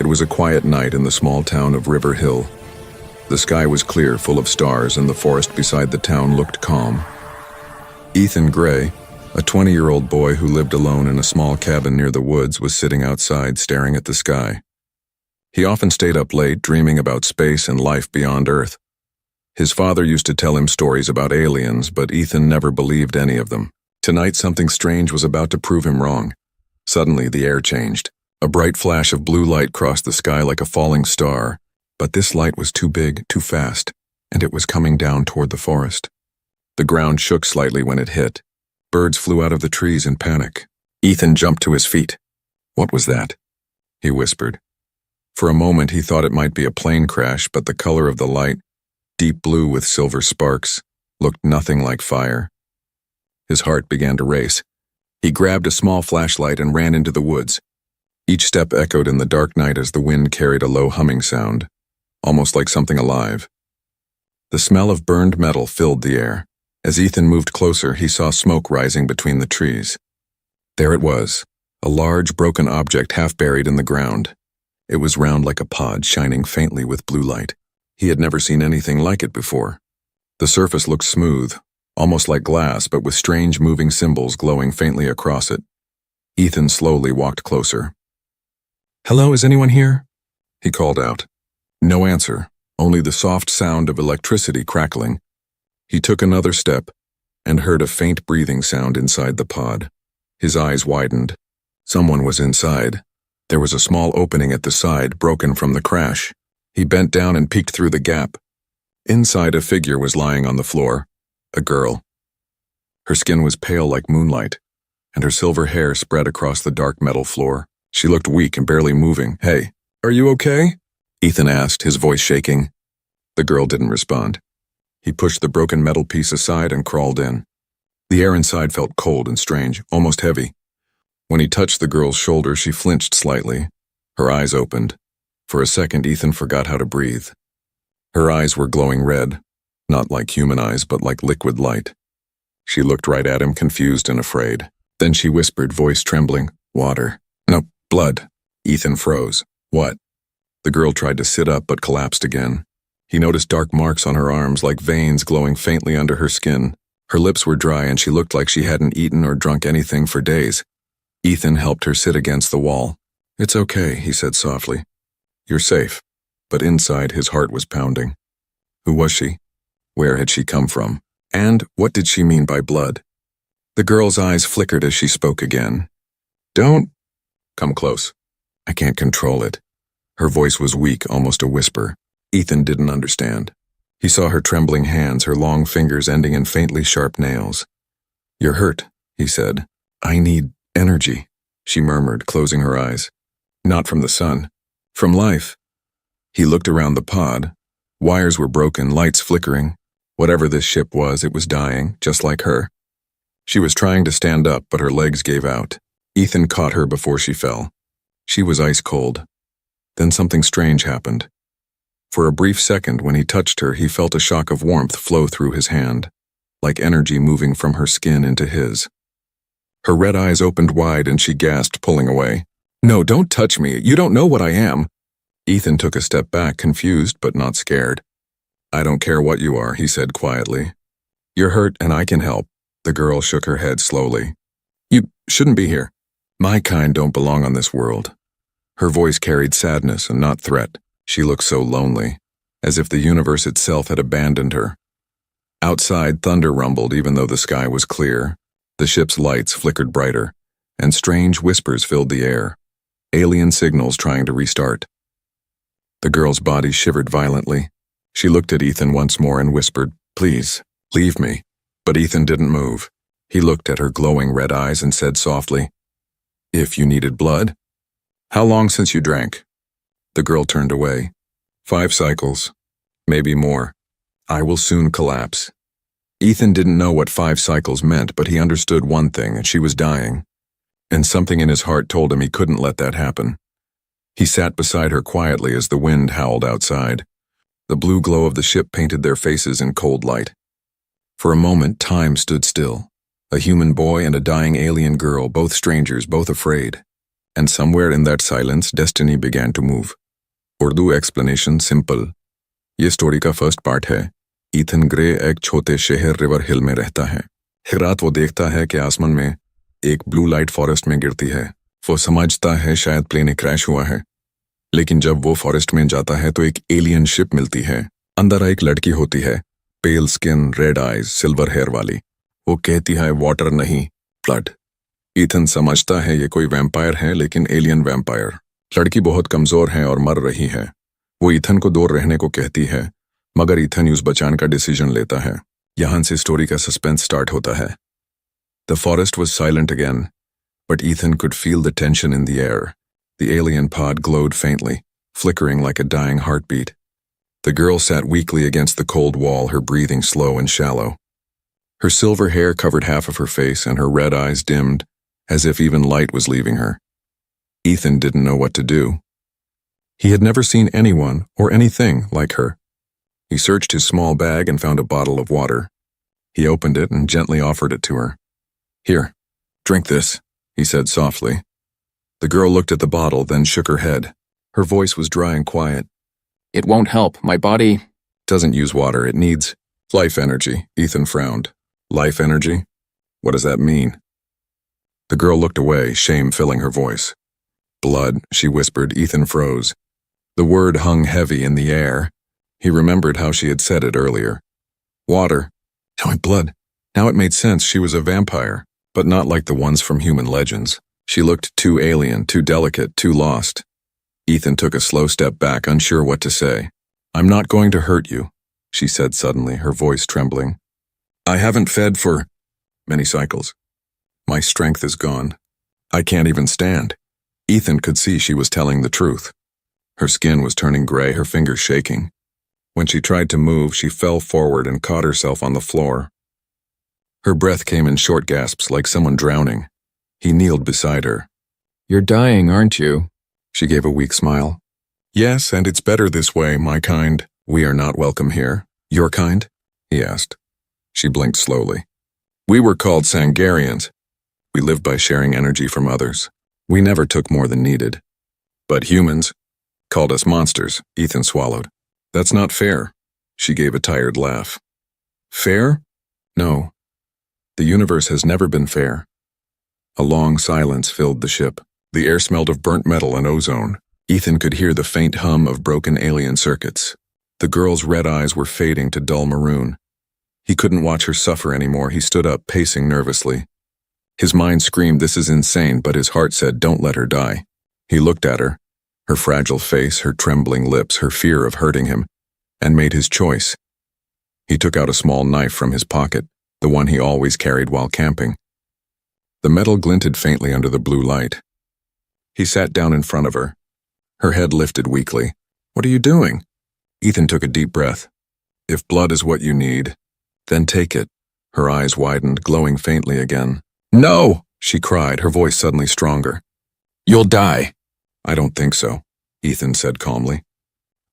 It was a quiet night in the small town of River Hill. The sky was clear, full of stars, and the forest beside the town looked calm. Ethan Gray, a 20-year-old boy who lived alone in a small cabin near the woods, was sitting outside staring at the sky. He often stayed up late, dreaming about space and life beyond Earth. His father used to tell him stories about aliens, but Ethan never believed any of them. Tonight, something strange was about to prove him wrong. Suddenly, the air changed. A bright flash of blue light crossed the sky like a falling star, but this light was too big, too fast, and it was coming down toward the forest. The ground shook slightly when it hit. Birds flew out of the trees in panic. Ethan jumped to his feet. "What was that?" he whispered. For a moment, he thought it might be a plane crash, but the color of the light, deep blue with silver sparks, looked nothing like fire. His heart began to race. He grabbed a small flashlight and ran into the woods. Each step echoed in the dark night as the wind carried a low humming sound, almost like something alive. The smell of burned metal filled the air. As Ethan moved closer, he saw smoke rising between the trees. There it was, a large broken object half buried in the ground. It was round like a pod, shining faintly with blue light. He had never seen anything like it before. The surface looked smooth, almost like glass, but with strange moving symbols glowing faintly across it. Ethan slowly walked closer. "Hello, is anyone here?" he called out. No answer, only the soft sound of electricity crackling. He took another step and heard a faint breathing sound inside the pod. His eyes widened. Someone was inside. There was a small opening at the side, broken from the crash. He bent down and peeked through the gap. Inside, a figure was lying on the floor, a girl. Her skin was pale like moonlight, and her silver hair spread across the dark metal floor. She looked weak and barely moving. "Hey, are you okay?" Ethan asked, his voice shaking. The girl didn't respond. He pushed the broken metal piece aside and crawled in. The air inside felt cold and strange, almost heavy. When he touched the girl's shoulder, she flinched slightly. Her eyes opened. For a second, Ethan forgot how to breathe. Her eyes were glowing red, not like human eyes, but like liquid light. She looked right at him, confused and afraid. Then she whispered, voice trembling, "Water. No, blood." Ethan froze. "What?" The girl tried to sit up but collapsed again. He noticed dark marks on her arms, like veins glowing faintly under her skin. Her lips were dry and she looked like she hadn't eaten or drunk anything for days. Ethan helped her sit against the wall. "It's okay," he said softly. "You're safe." But inside, his heart was pounding. Who was she? Where had she come from? And what did she mean by blood? The girl's eyes flickered as she spoke again. "Don't come close. I can't control it." Her voice was weak, almost a whisper. Ethan didn't understand. He saw her trembling hands, her long fingers ending in faintly sharp nails. "You're hurt," he said. "I need energy," she murmured, closing her eyes. "Not from the sun. From life." He looked around the pod. Wires were broken, lights flickering. Whatever this ship was, it was dying, just like her. She was trying to stand up, but her legs gave out. Ethan caught her before she fell. She was ice cold. Then something strange happened. For a brief second, when he touched her, he felt a shock of warmth flow through his hand, like energy moving from her skin into his. Her red eyes opened wide and she gasped, pulling away. "No, don't touch me. You don't know what I am." Ethan took a step back, confused but not scared. "I don't care what you are," he said quietly. "You're hurt and I can help." The girl shook her head slowly. "You shouldn't be here. My kind don't belong on this world." Her voice carried sadness and not threat. She looked so lonely, as if the universe itself had abandoned her. Outside, thunder rumbled even though the sky was clear. The ship's lights flickered brighter, and strange whispers filled the air. Alien signals trying to restart. The girl's body shivered violently. She looked at Ethan once more and whispered, "Please, leave me." But Ethan didn't move. He looked at her glowing red eyes and said softly, "If you needed blood." "How long since you drank?" The girl turned away. 5 cycles. Maybe more. I will soon collapse." Ethan didn't know what 5 cycles meant, but he understood one thing, she was dying. And something in his heart told him he couldn't let that happen. He sat beside her quietly as the wind howled outside. The blue glow of the ship painted their faces in cold light. For a moment, time stood still. A human boy and a dying alien girl, both strangers, both afraid. and somewhere in that silence, destiny began to move. Urdu explanation simple. ये story का first part है। Ethan grey एक छोटे शहर river हिल में रहता है। हर रात वो देखता है कि आसमान में एक ब्लू लाइट फॉरेस्ट में गिरती है। वो समझता है शायद प्लेन क्रैश हुआ है, लेकिन जब वो फॉरेस्ट में जाता है तो एक एलियन शिप मिलती है। अंदर एक लड़की होती है, pale skin, red eyes, silver hair वाली। वो कहती है वाटर नहीं, ब्लड। ईथन समझता है ये कोई वैम्पायर है, लेकिन एलियन वैम्पायर। लड़की बहुत कमजोर है और मर रही है। वो ईथन को दूर रहने को कहती है, मगर ईथन उस बचाने का डिसीजन लेता है। यहां से स्टोरी का सस्पेंस स्टार्ट होता है। The forest was silent again, but Ethan could feel the tension in the air. The alien pod glowed faintly, flickering like a dying heartbeat. The girl sat weakly against the cold wall, her breathing slow and shallow. Her silver hair covered half of her face, and her red eyes dimmed, as if even light was leaving her. Ethan didn't know what to do. He had never seen anyone or anything like her. He searched his small bag and found a bottle of water. He opened it and gently offered it to her. "Here, drink this," he said softly. The girl looked at the bottle, then shook her head. Her voice was dry and quiet. "It won't help. My body..." "Doesn't use water. It needs life energy." Ethan frowned. "Life energy? What does that mean?" The girl looked away, shame filling her voice. "Blood," she whispered. Ethan froze. The word hung heavy in the air. He remembered how she had said it earlier. Water. Now blood. Now it made sense. She was a vampire, but not like the ones from human legends. She looked too alien, too delicate, too lost. Ethan took a slow step back, unsure what to say. "I'm not going to hurt you," she said suddenly, her voice trembling. "I haven't fed for many cycles. My strength is gone. I can't even stand." Ethan could see she was telling the truth. Her skin was turning gray, her fingers shaking. When she tried to move, she fell forward and caught herself on the floor. Her breath came in short gasps, like someone drowning. He kneeled beside her. "You're dying, aren't you?" She gave a weak smile. "Yes, and it's better this way, my kind." "We are not welcome here." "Your kind?" he asked. She blinked slowly. "We were called Sangarians. We lived by sharing energy from others. We never took more than needed. But humans called us monsters." Ethan swallowed. "That's not fair." She gave a tired laugh. "Fair? No. The universe has never been fair." A long silence filled the ship. The air smelled of burnt metal and ozone. Ethan could hear the faint hum of broken alien circuits. The girl's red eyes were fading to dull maroon. He couldn't watch her suffer anymore. He stood up, pacing nervously. His mind screamed, "This is insane," but his heart said, "Don't let her die." He looked at her, her fragile face, her trembling lips, her fear of hurting him, and made his choice. He took out a small knife from his pocket, the one he always carried while camping. The metal glinted faintly under the blue light. He sat down in front of her. Her head lifted weakly. "What are you doing?" Ethan took a deep breath. "If blood is what you need, then take it." Her eyes widened, glowing faintly again. "No!" she cried, her voice suddenly stronger. "You'll die." "I don't think so," Ethan said calmly.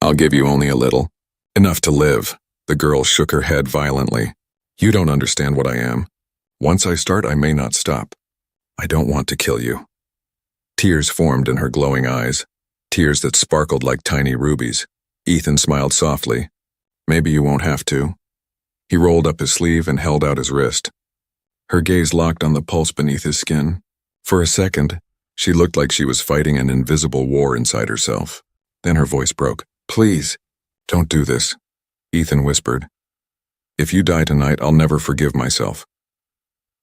"I'll give you only a little. Enough to live." The girl shook her head violently. "You don't understand what I am. Once I start, I may not stop. I don't want to kill you." Tears formed in her glowing eyes, tears that sparkled like tiny rubies. Ethan smiled softly. "Maybe you won't have to." He rolled up his sleeve and held out his wrist. Her gaze locked on the pulse beneath his skin. For a second, she looked like she was fighting an invisible war inside herself. Then her voice broke. "Please, don't do this," Ethan whispered. "If you die tonight, I'll never forgive myself."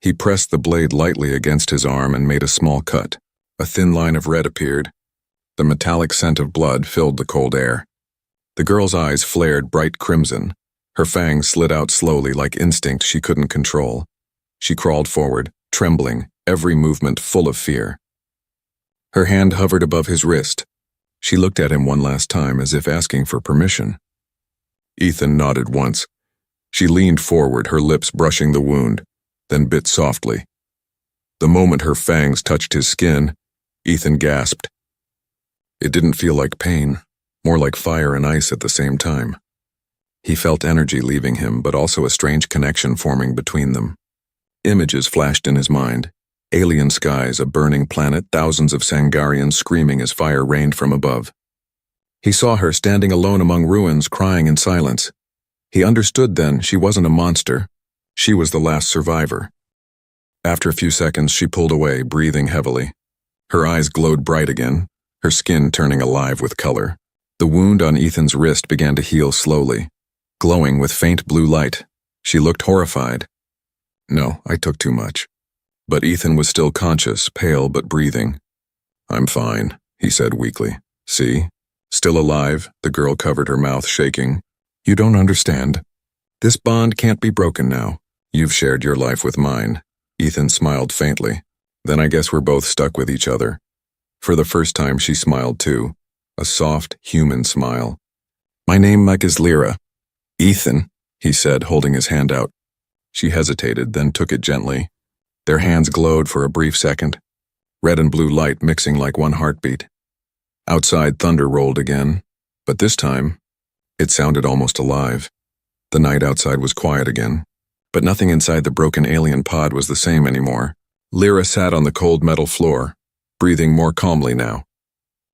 He pressed the blade lightly against his arm and made a small cut. A thin line of red appeared. The metallic scent of blood filled the cold air. The girl's eyes flared bright crimson. Her fangs slid out slowly like instinct she couldn't control. She crawled forward, trembling, every movement full of fear. Her hand hovered above his wrist. She looked at him one last time as if asking for permission. Ethan nodded once. She leaned forward, her lips brushing the wound, then bit softly. The moment her fangs touched his skin, Ethan gasped. It didn't feel like pain, more like fire and ice at the same time. He felt energy leaving him, but also a strange connection forming between them. Images flashed in his mind. Alien skies, a burning planet, thousands of Sangarians screaming as fire rained from above. He saw her standing alone among ruins, crying in silence. He understood then she wasn't a monster. She was the last survivor. After a few seconds, she pulled away, breathing heavily. Her eyes glowed bright again, her skin turning alive with color. The wound on Ethan's wrist began to heal slowly, glowing with faint blue light. She looked horrified. No, I took too much. But Ethan was still conscious, pale but breathing. I'm fine, he said weakly. See? Still alive, the girl covered her mouth, shaking. You don't understand. This bond can't be broken now. You've shared your life with mine. Ethan smiled faintly. Then I guess we're both stuck with each other. For the first time she smiled too. A soft, human smile. My name, Mike, is Lyra. Ethan, he said, holding his hand out. She hesitated, then took it gently. Their hands glowed for a brief second, red and blue light mixing like one heartbeat. Outside, thunder rolled again, but this time, it sounded almost alive. The night outside was quiet again, but nothing inside the broken alien pod was the same anymore. Lyra sat on the cold metal floor, breathing more calmly now.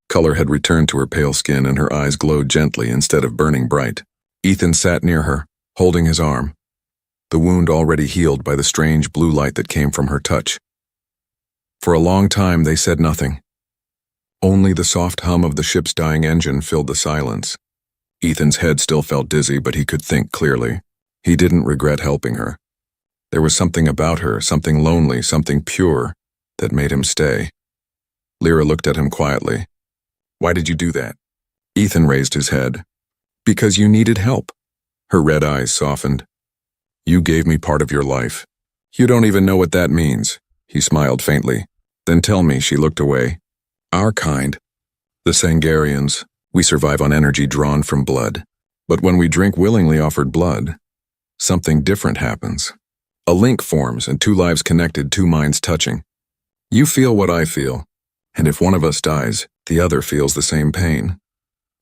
Color had returned to her pale skin and her eyes glowed gently instead of burning bright. Ethan sat near her, holding his arm, the wound already healed by the strange blue light that came from her touch. For a long time they said nothing. Only the soft hum of the ship's dying engine filled the silence. Ethan's head still felt dizzy, but he could think clearly. He didn't regret helping her. There was something about her, something lonely, something pure, that made him stay. Lyra looked at him quietly. Why did you do that? Ethan raised his head. Because you needed help. Her red eyes softened. You gave me part of your life. You don't even know what that means. He smiled faintly. Then tell me. She looked away. Our kind. The Sangarians. We survive on energy drawn from blood. But when we drink willingly offered blood, something different happens. A link forms and two lives connected, two minds touching. You feel what I feel. And if one of us dies, the other feels the same pain.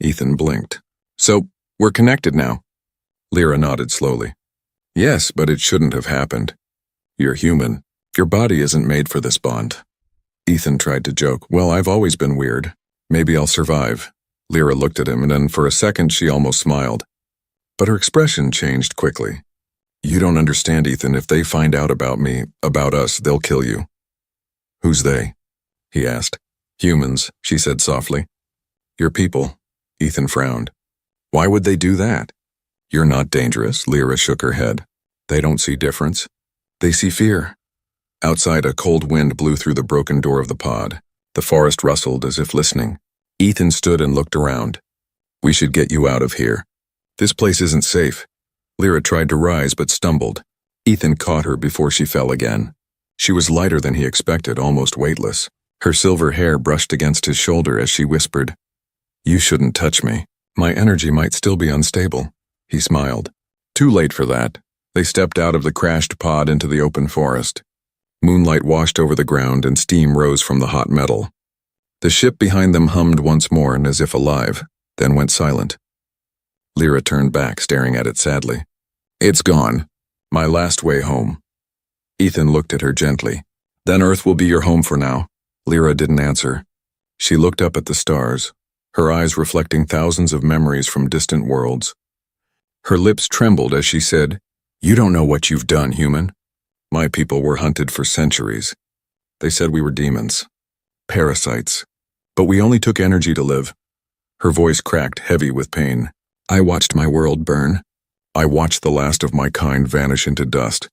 Ethan blinked. So, we're connected now. Lyra nodded slowly. Yes, but it shouldn't have happened. You're human. Your body isn't made for this bond. Ethan tried to joke. Well, I've always been weird. Maybe I'll survive. Lyra looked at him, and then for a second she almost smiled. But her expression changed quickly. You don't understand, Ethan. If they find out about me, about us, they'll kill you. Who's they? He asked. Humans, she said softly. Your people. Ethan frowned. Why would they do that? You're not dangerous, Lyra shook her head. They don't see difference. They see fear. Outside, a cold wind blew through the broken door of the pod. The forest rustled as if listening. Ethan stood and looked around. We should get you out of here. This place isn't safe. Lyra tried to rise but stumbled. Ethan caught her before she fell again. She was lighter than he expected, almost weightless. Her silver hair brushed against his shoulder as she whispered, You shouldn't touch me. My energy might still be unstable. He smiled. Too late for that. They stepped out of the crashed pod into the open forest. Moonlight washed over the ground and steam rose from the hot metal. The ship behind them hummed once more and as if alive, then went silent. Lyra turned back, staring at it sadly. It's gone. My last way home. Ethan looked at her gently. Then Earth will be your home for now. Lyra didn't answer. She looked up at the stars, her eyes reflecting thousands of memories from distant worlds. Her lips trembled as she said, You don't know what you've done, human. My people were hunted for centuries. They said we were demons, parasites, but we only took energy to live. Her voice cracked, heavy with pain. I watched my world burn. I watched the last of my kind vanish into dust.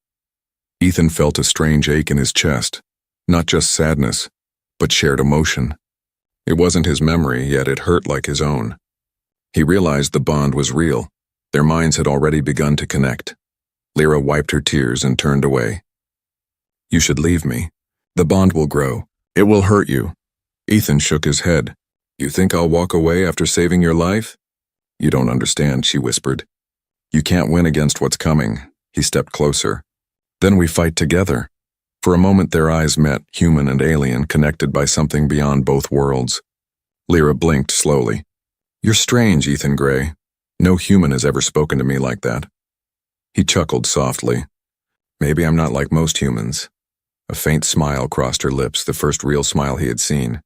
Ethan felt a strange ache in his chest, not just sadness, but shared emotion. It wasn't his memory, yet it hurt like his own. He realized the bond was real. Their minds had already begun to connect. Lyra wiped her tears and turned away. You should leave me. The bond will grow. It will hurt you. Ethan shook his head. You think I'll walk away after saving your life? You don't understand, she whispered. You can't win against what's coming. He stepped closer. Then we fight together. For a moment their eyes met, human and alien, connected by something beyond both worlds. Lyra blinked slowly. You're strange, Ethan Gray. No human has ever spoken to me like that. He chuckled softly. Maybe I'm not like most humans. A faint smile crossed her lips, the first real smile he had seen.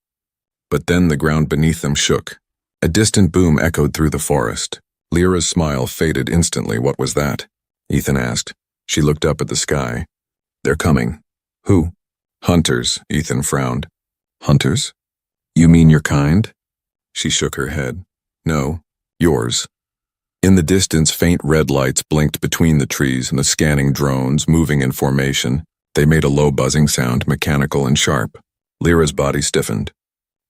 But then the ground beneath them shook. A distant boom echoed through the forest. Lyra's smile faded instantly. What was that? Ethan asked. She looked up at the sky. They're coming. Who? Hunters, Ethan frowned. Hunters? You mean your kind? She shook her head. No, yours. In the distance, faint red lights blinked between the trees and the scanning drones moving in formation. They made a low buzzing sound, mechanical and sharp. Lyra's body stiffened.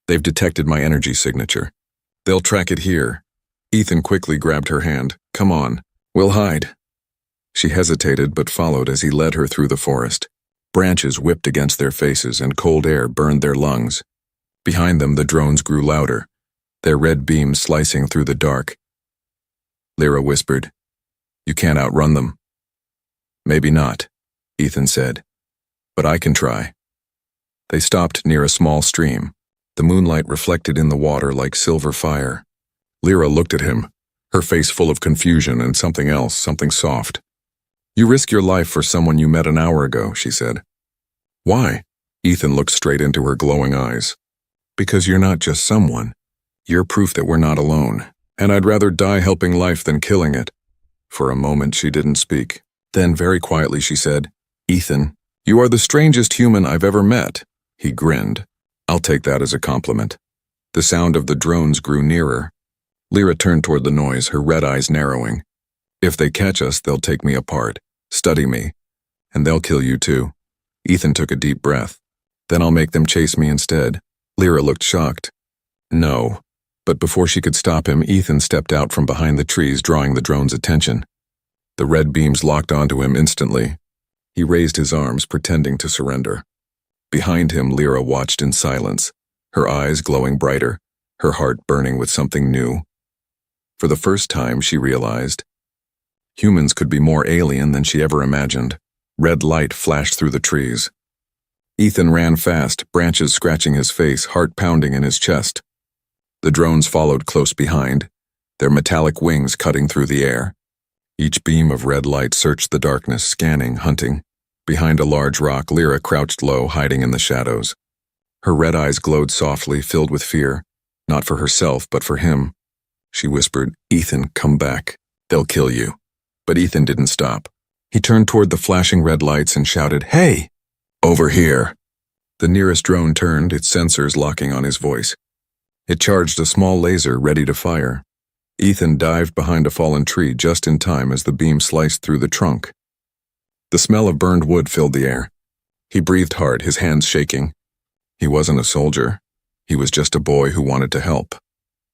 They've detected my energy signature. They'll track it here. Ethan quickly grabbed her hand. Come on, we'll hide. She hesitated but followed as he led her through the forest. Branches whipped against their faces and cold air burned their lungs. Behind them, the drones grew louder, their red beams slicing through the dark. Lyra whispered, You can't outrun them. Maybe not, Ethan said, but I can try. They stopped near a small stream. The moonlight reflected in the water like silver fire. Lyra looked at him, her face full of confusion and something else, something soft. You risk your life for someone you met an hour ago, she said. Why? Ethan looked straight into her glowing eyes. Because you're not just someone. You're proof that we're not alone, and I'd rather die helping life than killing it. For a moment she didn't speak. Then very quietly she said, Ethan, you are the strangest human I've ever met. He grinned. I'll take that as a compliment. The sound of the drones grew nearer. Lyra turned toward the noise, her red eyes narrowing. If they catch us, they'll take me apart, study me, and they'll kill you too. Ethan took a deep breath. Then I'll make them chase me instead. Lyra looked shocked. No. But before she could stop him, Ethan stepped out from behind the trees, drawing the drone's attention. The red beams locked onto him instantly. He raised his arms, pretending to surrender. Behind him, Lyra watched in silence, her eyes glowing brighter, her heart burning with something new. For the first time, she realized humans could be more alien than she ever imagined. Red light flashed through the trees. Ethan ran fast, branches scratching his face, heart pounding in his chest. The drones followed close behind, their metallic wings cutting through the air. Each beam of red light searched the darkness, scanning, hunting. Behind a large rock, Lyra crouched low, hiding in the shadows. Her red eyes glowed softly, filled with fear, not for herself, but for him. She whispered, Ethan, come back. They'll kill you. But Ethan didn't stop. He turned toward the flashing red lights and shouted, Hey! Over here. The nearest drone turned, its sensors locking on his voice. It charged a small laser ready to fire. Ethan dived behind a fallen tree just in time as the beam sliced through the trunk. The smell of burned wood filled the air. He breathed hard, his hands shaking. He wasn't a soldier. He was just a boy who wanted to help.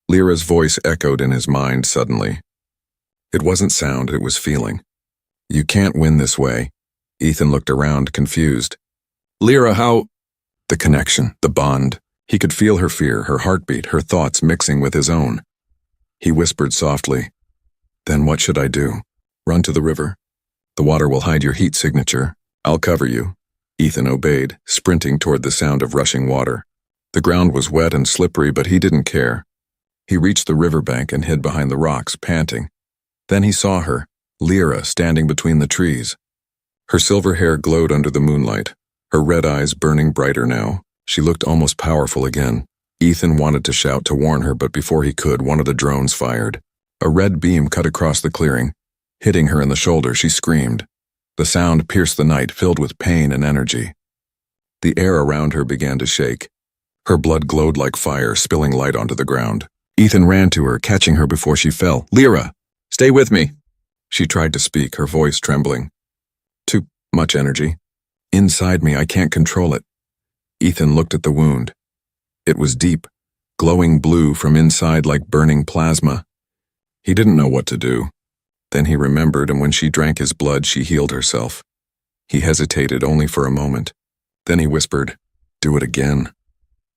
Lyra's voice echoed in his mind suddenly. It wasn't sound, it was feeling. You can't win this way. Ethan looked around, confused. Lyra, how? The connection, the bond. He could feel her fear, her heartbeat, her thoughts mixing with his own. He whispered softly, Then what should I do? Run to the river? The water will hide your heat signature. I'll cover you. Ethan obeyed, sprinting toward the sound of rushing water. The ground was wet and slippery, but he didn't care. He reached the riverbank and hid behind the rocks, panting. Then he saw her, Lyra, standing between the trees. Her silver hair glowed under the moonlight, her red eyes burning brighter now. She looked almost powerful again. Ethan wanted to shout to warn her, but before he could, one of the drones fired. A red beam cut across the clearing. Hitting her in the shoulder, she screamed. The sound pierced the night, filled with pain and energy. The air around her began to shake. Her blood glowed like fire, spilling light onto the ground. Ethan ran to her, catching her before she fell. Lyra, stay with me. She tried to speak, her voice trembling. Too much energy. Inside me, I can't control it. Ethan looked at the wound. It was deep, glowing blue from inside like burning plasma. He didn't know what to do. Then he remembered, and when she drank his blood, she healed herself. He hesitated only for a moment. Then he whispered, Do it again.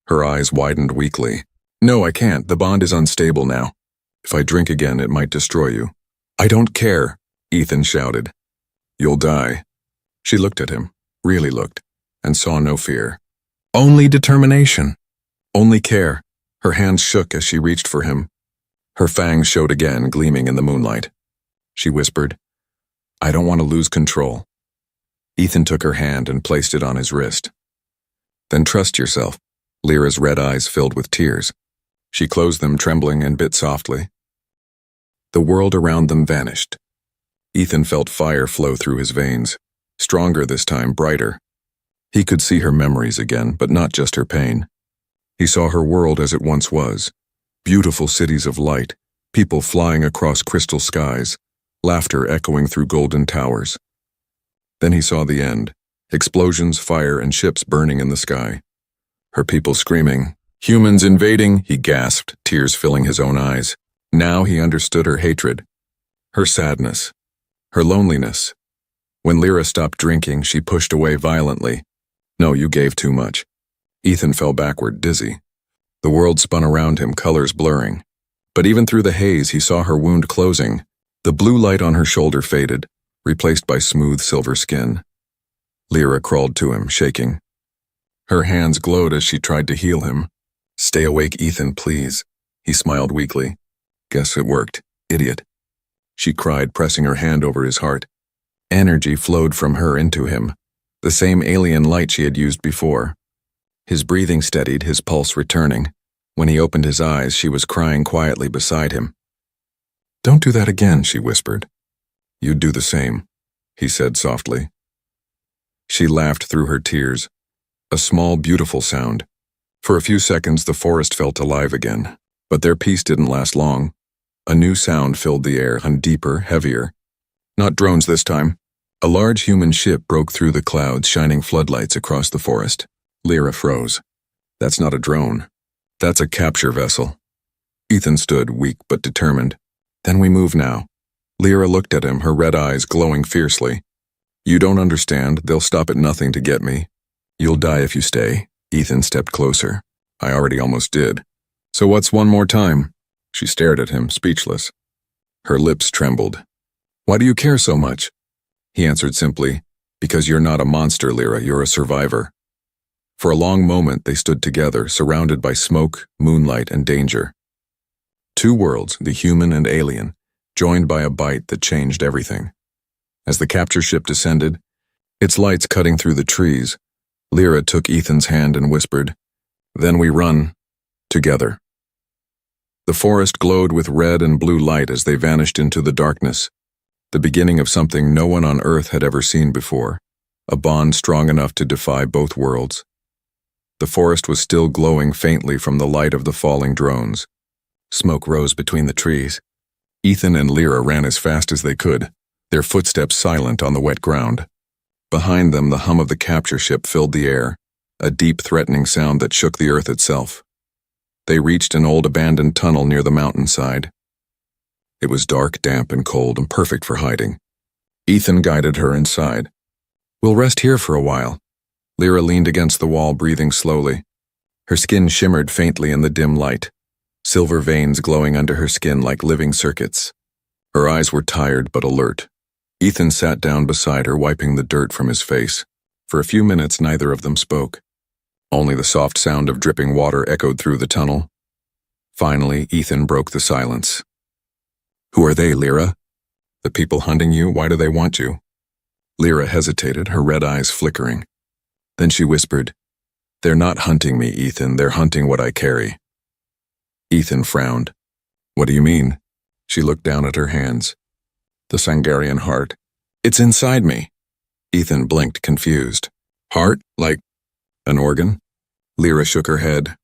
Her eyes widened weakly. No, I can't. The bond is unstable now. If I drink again, it might destroy you. I don't care, Ethan shouted. You'll die. She looked at him, really looked, and saw no fear. Only determination. Only care. Her hands shook as she reached for him. Her fangs showed again, gleaming in the moonlight. She whispered, I don't want to lose control. Ethan took her hand and placed it on his wrist. Then trust yourself. Lyra's red eyes filled with tears. She closed them, trembling, and bit softly. The world around them vanished. Ethan felt fire flow through his veins, stronger this time, brighter. He could see her memories again, but not just her pain. He saw her world as it once was. Beautiful cities of light, people flying across crystal skies, laughter echoing through golden towers. Then he saw the end, explosions, fire, and ships burning in the sky. Her people screaming, "Humans invading," he gasped, tears filling his own eyes. Now he understood her hatred, her sadness, her loneliness. When Lyra stopped drinking, she pushed away violently. "No, you gave too much." Ethan fell backward, dizzy. The world spun around him, colors blurring. But even through the haze, he saw her wound closing. The blue light on her shoulder faded, replaced by smooth silver skin. Lyra crawled to him, shaking. Her hands glowed as she tried to heal him. "Stay awake, Ethan, please." He smiled weakly. "Guess it worked, idiot." She cried, pressing her hand over his heart. Energy flowed from her into him, the same alien light she had used before. His breathing steadied, his pulse returning. When he opened his eyes, she was crying quietly beside him. "Don't do that again," she whispered. "You'd do the same," he said softly. She laughed through her tears, a small, beautiful sound. For a few seconds, the forest felt alive again, but their peace didn't last long. A new sound filled the air, and deeper, heavier. Not drones this time. A large human ship broke through the clouds, shining floodlights across the forest. Lyra froze. "That's not a drone. That's a capture vessel." Ethan stood, weak but determined. "Then we move now." Lyra looked at him, her red eyes glowing fiercely. "You don't understand. They'll stop at nothing to get me. You'll die if you stay." Ethan stepped closer. "I already almost did. So what's one more time?" She stared at him, speechless. Her lips trembled. "Why do you care so much?" He answered simply, "Because you're not a monster, Lyra, you're a survivor." For a long moment they stood together, surrounded by smoke, moonlight, and danger. Two worlds, the human and alien, joined by a bite that changed everything. As the capture ship descended, its lights cutting through the trees, Lyra took Ethan's hand and whispered, "Then we run, together." The forest glowed with red and blue light as they vanished into the darkness, the beginning of something no one on Earth had ever seen before, a bond strong enough to defy both worlds. The forest was still glowing faintly from the light of the falling drones. Smoke rose between the trees. Ethan and Lyra ran as fast as they could, their footsteps silent on the wet ground. Behind them, the hum of the capture ship filled the air, a deep, threatening sound that shook the earth itself. They reached an old abandoned tunnel near the mountainside. It was dark, damp, and cold, and perfect for hiding. Ethan guided her inside. "We'll rest here for a while." Lyra leaned against the wall, breathing slowly. Her skin shimmered faintly in the dim light, silver veins glowing under her skin like living circuits. Her eyes were tired but alert. Ethan sat down beside her, wiping the dirt from his face. For a few minutes, neither of them spoke. Only the soft sound of dripping water echoed through the tunnel. Finally, Ethan broke the silence. "Who are they, Lyra? The people hunting you? Why do they want you?" Lyra hesitated, her red eyes flickering. Then she whispered, "They're not hunting me, Ethan. They're hunting what I carry." Ethan frowned. "What do you mean?" She looked down at her hands. "The Sangarian heart. It's inside me." Ethan blinked, confused. "Heart? Like an organ?" Lyra shook her head.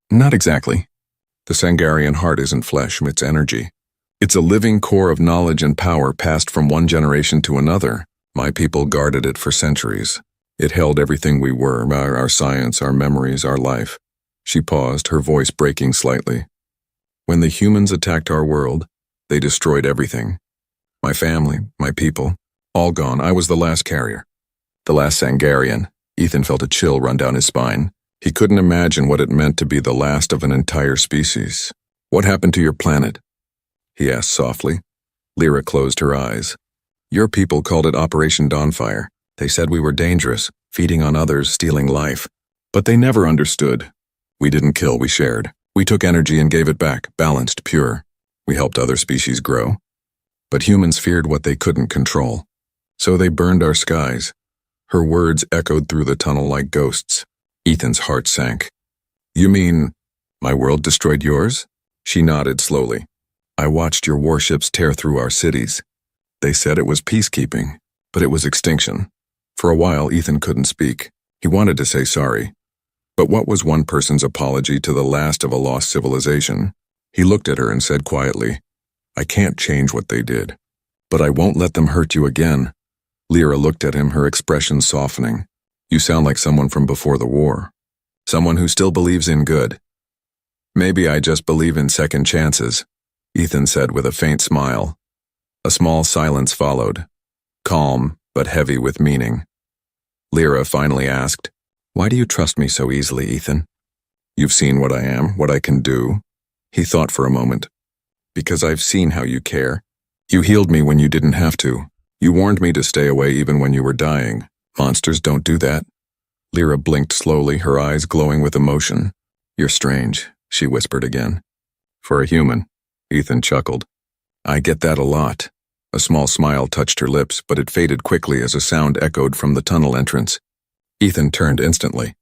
"Not exactly. The Sangarian heart isn't flesh, it's energy. It's a living core of knowledge and power passed from one generation to another. My people guarded it for centuries. It held everything we were, our science, our memories, our life." She paused, her voice breaking slightly. "When the humans attacked our world, they destroyed everything. My family, my people, all gone. I was the last carrier. The last Sangarian." Ethan felt a chill run down his spine. He couldn't imagine what it meant to be the last of an entire species. "What happened to your planet?" he asked softly. Lyra closed her eyes. "Your people called it Operation Dawnfire. They said we were dangerous, feeding on others, stealing life. But they never understood. We didn't kill, we shared. We took energy and gave it back, balanced, pure. We helped other species grow. But humans feared what they couldn't control. So they burned our skies." Her words echoed through the tunnel like ghosts. Ethan's heart sank. You mean, my world destroyed yours? She nodded slowly. I watched your warships tear through our cities. They said it was peacekeeping, but it was extinction. For a while, Ethan couldn't speak. He wanted to say sorry. But what was one person's apology to the last of a lost civilization? He looked at her and said quietly, I can't change what they did, but I won't let them hurt you again. Lyra looked at him, her expression softening. You sound like someone from before the war. Someone who still believes in good. Maybe I just believe in second chances, Ethan said with a faint smile. A small silence followed, calm but heavy with meaning. Lyra finally asked, Why do you trust me so easily, Ethan? You've seen what I am, what I can do. He thought for a moment. Because I've seen how you care. You healed me when you didn't have to. You warned me to stay away even when you were dying. Monsters don't do that. Lyra blinked slowly, her eyes glowing with emotion. You're strange, she whispered again. For a human, Ethan chuckled. I get that a lot. A small smile touched her lips, but it faded quickly as a sound echoed from the tunnel entrance. Ethan turned instantly.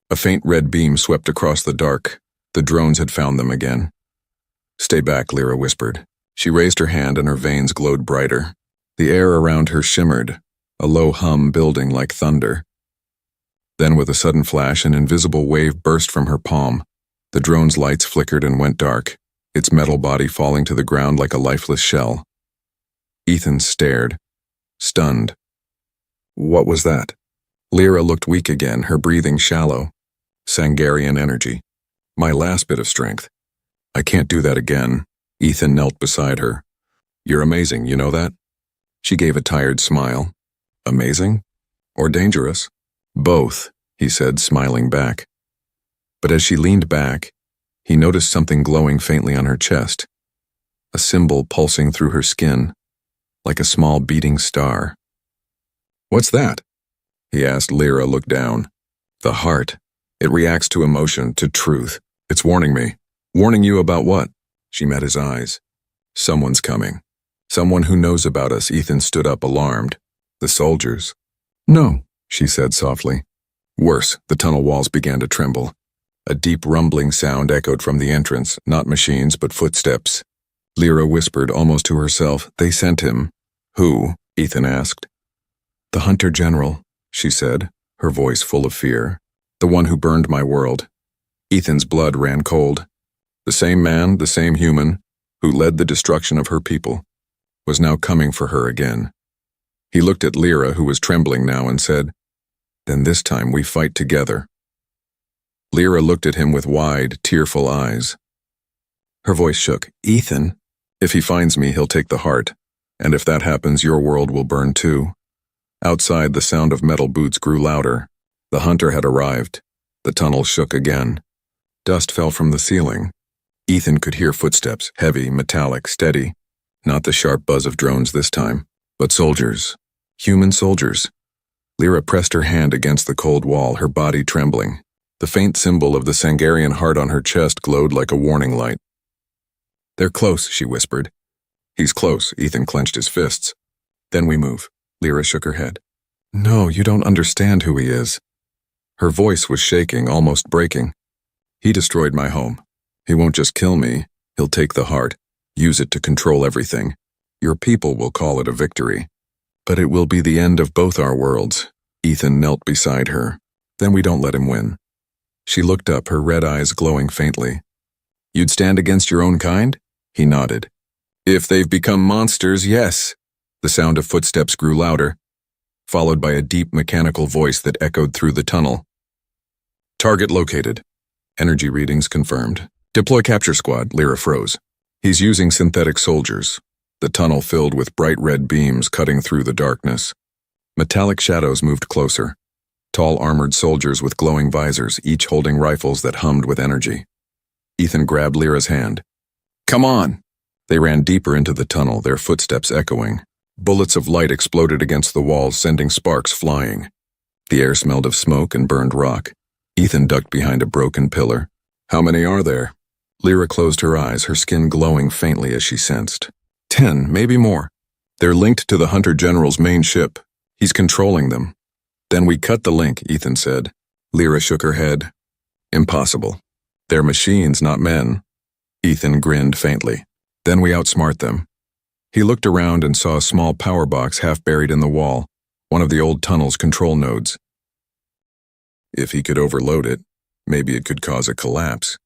A faint red beam swept across the dark. The drones had found them again. Stay back, Lyra whispered. She raised her hand and her veins glowed brighter. The air around her shimmered, a low hum building like thunder. Then with a sudden flash, an invisible wave burst from her palm. The drone's lights flickered and went dark, its metal body falling to the ground like a lifeless shell. Ethan stared, stunned. What was that? Lyra looked weak again, her breathing shallow. Sangarian energy. My last bit of strength. I can't do that again. Ethan knelt beside her. You're amazing, you know that? She gave a tired smile. Amazing? Or dangerous? Both, he said, smiling back. But as she leaned back, he noticed something glowing faintly on her chest. A symbol pulsing through her skin, like a small beating star. What's that? He asked. Lyra looked down. The heart. It reacts to emotion, to truth. It's warning me. Warning you about what? She met his eyes. Someone's coming. Someone who knows about us. Ethan stood up, alarmed. The soldiers. No, she said softly. Worse, the tunnel walls began to tremble. A deep rumbling sound echoed from the entrance, not machines but footsteps. Lyra whispered almost to herself, They sent him. Who? Ethan asked. The Hunter General, she said, her voice full of fear. The one who burned my world. Ethan's blood ran cold. The same man, the same human, who led the destruction of her people, was now coming for her again. He looked at Lyra, who was trembling now, and said, Then this time we fight together. Lyra looked at him with wide, tearful eyes. Her voice shook. Ethan, if he finds me, he'll take the heart, and if that happens, your world will burn too. Outside, the sound of metal boots grew louder. The hunter had arrived. The tunnel shook again. Dust fell from the ceiling. Ethan could hear footsteps, heavy, metallic, steady. Not the sharp buzz of drones this time, but soldiers. Human soldiers. Lyra pressed her hand against the cold wall, her body trembling. The faint symbol of the Sangarian heart on her chest glowed like a warning light. They're close, she whispered. He's close, Ethan clenched his fists. Then we move. Lyra shook her head. No, you don't understand who he is. Her voice was shaking, almost breaking. He destroyed my home. He won't just kill me, he'll take the heart, use it to control everything. Your people will call it a victory. But it will be the end of both our worlds. Ethan knelt beside her. Then we don't let him win. She looked up, her red eyes glowing faintly. You'd stand against your own kind? He nodded. If they've become monsters, yes. The sound of footsteps grew louder, followed by a deep mechanical voice that echoed through the tunnel. Target located. Energy readings confirmed. Deploy capture squad, Lyra froze. He's using synthetic soldiers. The tunnel filled with bright red beams cutting through the darkness. Metallic shadows moved closer. Tall armored soldiers with glowing visors, each holding rifles that hummed with energy. Ethan grabbed Lyra's hand. Come on! They ran deeper into the tunnel, their footsteps echoing. Bullets of light exploded against the walls, sending sparks flying. The air smelled of smoke and burned rock. Ethan ducked behind a broken pillar. How many are there? Lyra closed her eyes, her skin glowing faintly as she sensed. 10, maybe more. They're linked to the Hunter General's main ship. He's controlling them. Then we cut the link, Ethan said. Lyra shook her head. Impossible. They're machines, not men. Ethan grinned faintly. Then we outsmart them. He looked around and saw a small power box half buried in the wall, one of the old tunnel's control nodes. If he could overload it, maybe it could cause a collapse.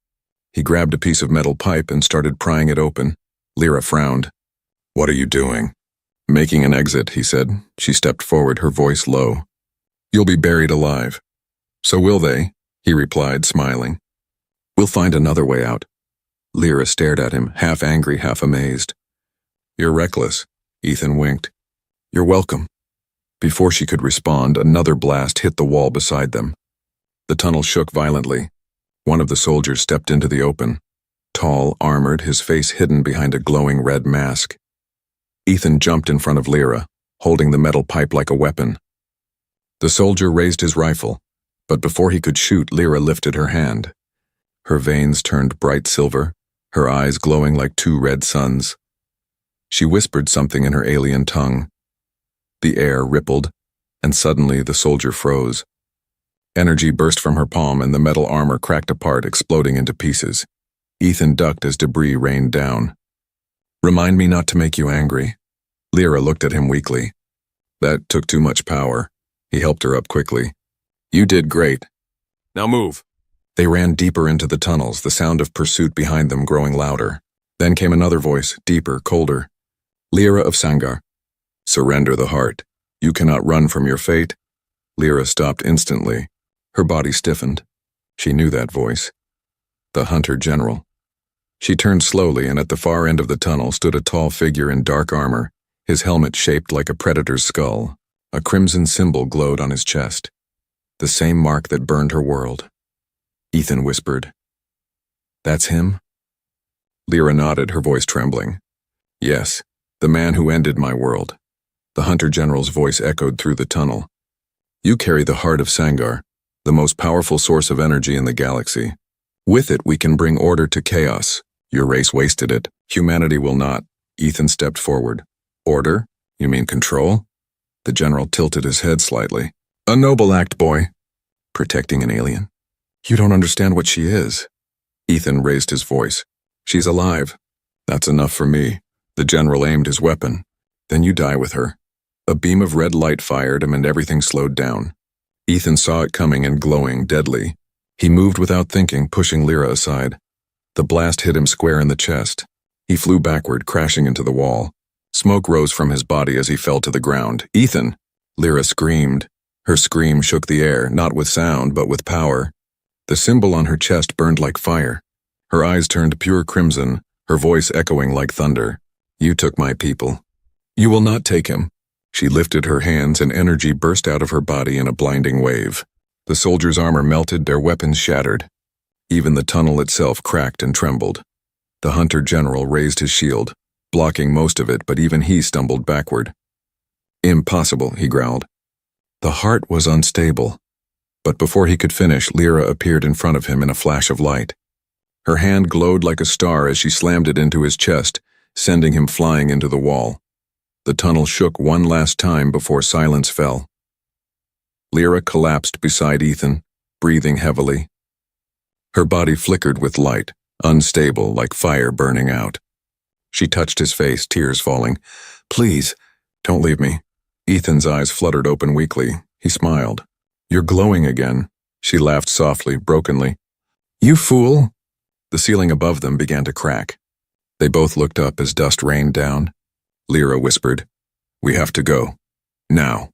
He grabbed a piece of metal pipe and started prying it open. Lyra frowned. What are you doing? Making an exit, he said. She stepped forward, her voice low. You'll be buried alive. So will they, he replied, smiling. We'll find another way out. Lyra stared at him, half angry, half amazed. You're reckless, Ethan winked. You're welcome. Before she could respond, another blast hit the wall beside them. The tunnel shook violently. One of the soldiers stepped into the open. Tall, armored, his face hidden behind a glowing red mask. Ethan jumped in front of Lyra, holding the metal pipe like a weapon. The soldier raised his rifle, but before he could shoot, Lyra lifted her hand. Her veins turned bright silver, her eyes glowing like two red suns. She whispered something in her alien tongue. The air rippled, and suddenly the soldier froze. Energy burst from her palm and the metal armor cracked apart, exploding into pieces. Ethan ducked as debris rained down. Remind me not to make you angry. Lyra looked at him weakly. That took too much power. He helped her up quickly. You did great. Now move. They ran deeper into the tunnels, the sound of pursuit behind them growing louder. Then came another voice, deeper, colder. Lyra of Sangar. Surrender the heart. You cannot run from your fate. Lyra stopped instantly. Her body stiffened. She knew that voice. The Hunter General. She turned slowly, and at the far end of the tunnel stood a tall figure in dark armor, his helmet shaped like a predator's skull. A crimson symbol glowed on his chest. The same mark that burned her world. Ethan whispered. That's him? Lyra nodded, her voice trembling. Yes, the man who ended my world. The Hunter General's voice echoed through the tunnel. You carry the heart of Sangar, the most powerful source of energy in the galaxy. With it, we can bring order to chaos. Your race wasted it. Humanity will not. Ethan stepped forward. Order? You mean control? The general tilted his head slightly. A noble act, boy. Protecting an alien. You don't understand what she is. Ethan raised his voice. She's alive. That's enough for me. The general aimed his weapon. Then you die with her. A beam of red light fired him and everything slowed down. Ethan saw it coming and glowing, deadly. He moved without thinking, pushing Lyra aside. The blast hit him square in the chest. He flew backward, crashing into the wall. Smoke rose from his body as he fell to the ground. Ethan! Lyra screamed. Her scream shook the air, not with sound, but with power. The symbol on her chest burned like fire. Her eyes turned pure crimson, her voice echoing like thunder. You took my people. You will not take him. She lifted her hands and energy burst out of her body in a blinding wave. The soldiers' armor melted, their weapons shattered. Even the tunnel itself cracked and trembled. The Hunter General raised his shield, blocking most of it, but even he stumbled backward. Impossible, he growled. The heart was unstable. But before he could finish, Lyra appeared in front of him in a flash of light. Her hand glowed like a star as she slammed it into his chest, sending him flying into the wall. The tunnel shook one last time before silence fell. Lyra collapsed beside Ethan, breathing heavily. Her body flickered with light, unstable like fire burning out. She touched his face, tears falling. Please, don't leave me. Ethan's eyes fluttered open weakly. He smiled. You're glowing again. She laughed softly, brokenly. You fool! The ceiling above them began to crack. They both looked up as dust rained down. Lyra whispered, We have to go. Now.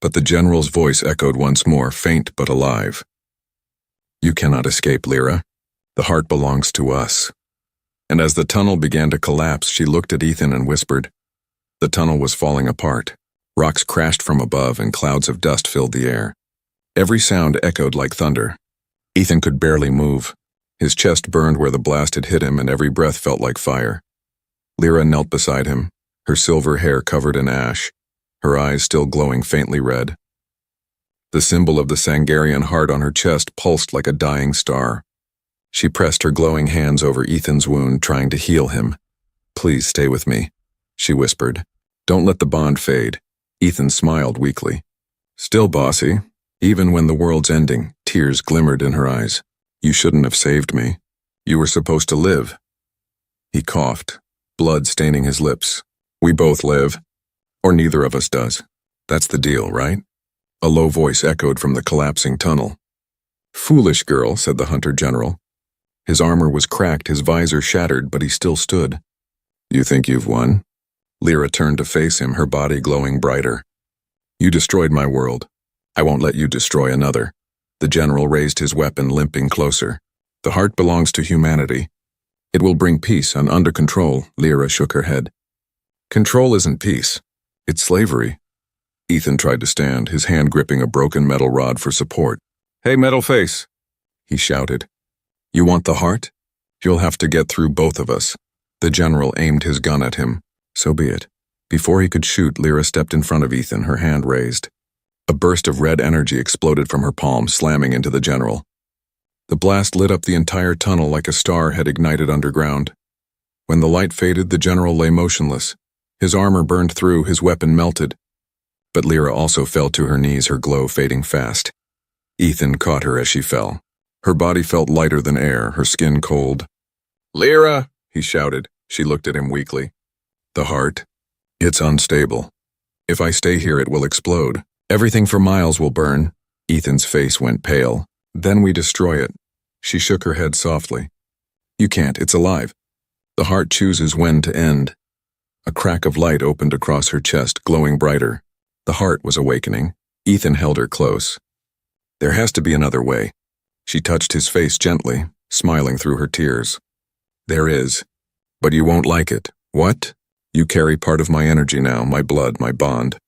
But the general's voice echoed once more, faint but alive. You cannot escape, Lyra. The heart belongs to us. And as the tunnel began to collapse, she looked at Ethan and whispered. The tunnel was falling apart. Rocks crashed from above and clouds of dust filled the air. Every sound echoed like thunder. Ethan could barely move. His chest burned where the blast had hit him and every breath felt like fire. Lyra knelt beside him, her silver hair covered in ash, her eyes still glowing faintly red. The symbol of the Sangarian heart on her chest pulsed like a dying star. She pressed her glowing hands over Ethan's wound, trying to heal him. Please stay with me, she whispered. Don't let the bond fade. Ethan smiled weakly. Still bossy. Even when the world's ending, tears glimmered in her eyes. You shouldn't have saved me. You were supposed to live. He coughed, blood staining his lips. We both live. Or neither of us does. That's the deal, right? A low voice echoed from the collapsing tunnel. Foolish girl, said the hunter general. His armor was cracked, his visor shattered, but he still stood. You think you've won? Lyra turned to face him, her body glowing brighter. You destroyed my world. I won't let you destroy another. The general raised his weapon, limping closer. The heart belongs to humanity. It will bring peace and under control. Lyra shook her head. Control isn't peace. It's slavery. Ethan tried to stand, his hand gripping a broken metal rod for support. Hey, metal face, he shouted. You want the heart? You'll have to get through both of us. The general aimed his gun at him. So be it. Before he could shoot, Lyra stepped in front of Ethan, her hand raised. A burst of red energy exploded from her palm, slamming into the general. The blast lit up the entire tunnel like a star had ignited underground. When the light faded, the general lay motionless. His armor burned through, his weapon melted. But Lyra also fell to her knees, her glow fading fast. Ethan caught her as she fell. Her body felt lighter than air, her skin cold. Lyra, he shouted. She looked at him weakly. The heart? It's unstable. If I stay here, it will explode. Everything for miles will burn. Ethan's face went pale. Then we destroy it. She shook her head softly. You can't, it's alive. The heart chooses when to end. A crack of light opened across her chest, glowing brighter. The heart was awakening. Ethan held her close. There has to be another way. She touched his face gently, smiling through her tears. There is. But you won't like it. What? You carry part of my energy now, my blood, my bond.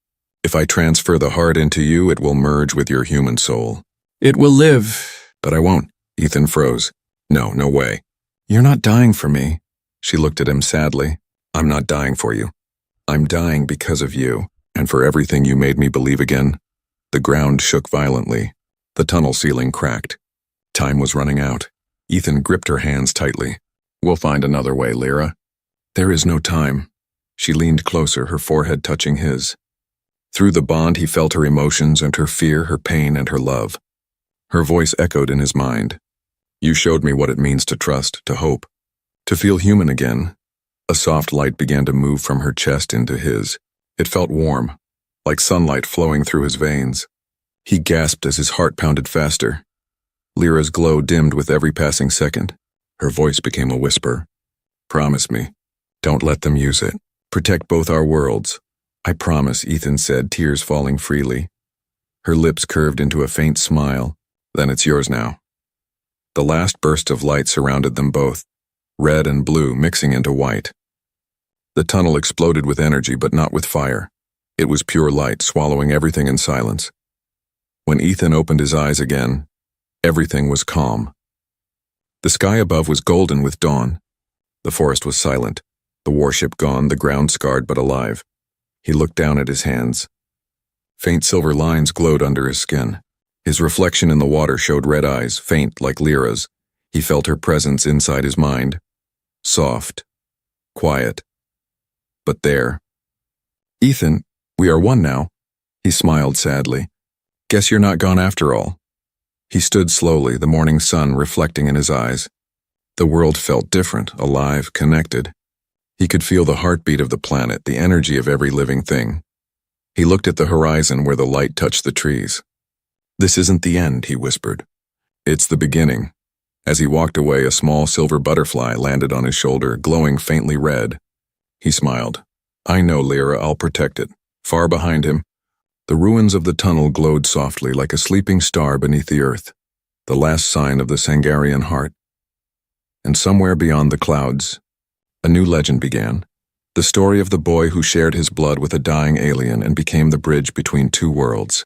If I transfer the heart into you, it will merge with your human soul. It will live. But I won't. Ethan froze. No way. You're not dying for me. She looked at him sadly. I'm not dying for you. I'm dying because of you, and for everything you made me believe again. The ground shook violently. The tunnel ceiling cracked. Time was running out. Ethan gripped her hands tightly. We'll find another way, Lyra. There is no time. She leaned closer, her forehead touching his. Through the bond, he felt her emotions and her fear, her pain and her love. Her voice echoed in his mind. You showed me what it means to trust, to hope, to feel human again. A soft light began to move from her chest into his. It felt warm, like sunlight flowing through his veins. He gasped as his heart pounded faster. Lyra's glow dimmed with every passing second. Her voice became a whisper. Promise me. Don't let them use it. Protect both our worlds. I promise, Ethan said, tears falling freely. Her lips curved into a faint smile. Then it's yours now. The last burst of light surrounded them both, red and blue mixing into white. The tunnel exploded with energy, but not with fire. It was pure light, swallowing everything in silence. When Ethan opened his eyes again, everything was calm. The sky above was golden with dawn. The forest was silent, the warship gone, the ground scarred but alive. He looked down at his hands. Faint silver lines glowed under his skin. His reflection in the water showed red eyes, faint like Lyra's. He felt her presence inside his mind. Soft, quiet, but there. Ethan, we are one now. He smiled sadly. Guess you're not gone after all. He stood slowly, the morning sun reflecting in his eyes. The world felt different, alive, connected. He could feel the heartbeat of the planet, the energy of every living thing. He looked at the horizon where the light touched the trees. This isn't the end, he whispered. It's the beginning. As he walked away, a small silver butterfly landed on his shoulder, glowing faintly red. He smiled. I know, Lyra, I'll protect it. Far behind him, the ruins of the tunnel glowed softly like a sleeping star beneath the earth, the last sign of the Sangarian heart. And somewhere beyond the clouds, a new legend began, the story of the boy who shared his blood with a dying alien and became the bridge between two worlds.